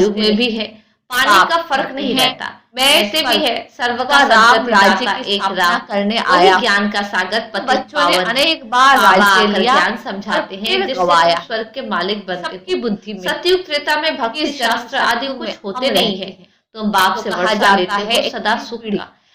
कलयुग में भी है, पानी का फर्क नहीं रहता। ऐसे भी है, सर्व का राम राज्य राज्य का की एक स्थापना राम करने वही आया। ज्ञान का सागर पतित बच्चों ने पावन अनेक बार बाबा राज्य आकर लिया ज्ञान समझाते और हैं, फिर जिससे गवाया। हम स्वर्ग के मालिक बनते सबकी बुद्धि में सतयुग त्रेता में भक्ति इस जन्म शास्त्र आदि सतयुग कुछ में होते हम नहीं रहते है। हैं। तुम बाप तो से कहा वर्षा जाता लेते है हो एक सदा पीढ़ी सुख का,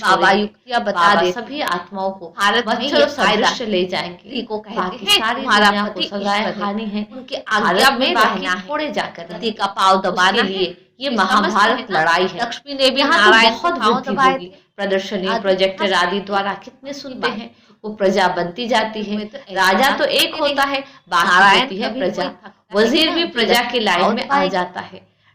बाबा युक्तियां बता बाबा दे सभी आत्माओं को भारत में मच्छरों ये सदृश ले जाएंगे। को कहते बाकी हैं सारी तुम्हारा दुनिया को पति सजाएं ईश्वर है, हानि है, उनके भारत आज्ञा में में बाकी रहना है, छोड़े जाकर पति का पाँव दबाना उसके लिए है। ये समझते महाभारत हैं ना? लड़ाई है। लक्ष्मी ने भी यहाँ तो नारायण के बहुत पाँव वृद्धि दबाए होगी। थे। प्रदर्शनी आदमी प्रोजेक्टर हंसते आदि हैं द्वारा कितने सुनते बात हैं। वो प्रजा बनती जाती है। तुम्हें तो ऐसी राजा बात तो एक कहते होता नहीं। है, बाकी नारायण होती है कभी प्रजा। कोई थकता है वजीर ना, भी जो प्रजा लक्ष्मी की लाइन पाँव में आ दबाएगी। जाता है।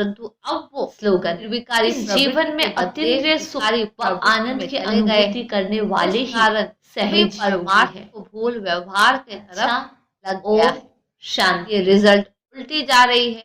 परंतु अब वो स्लोगन निर्विकारी जीवन में अतीन्द्रिय सुख व आनंद की अनुभूति करने वाले ही कारण सहज परमार्थ है। को भूल व्यवहार के तरफ लग ओम गया है। शांति। ये रिजल्ट उल्टी जा रही है।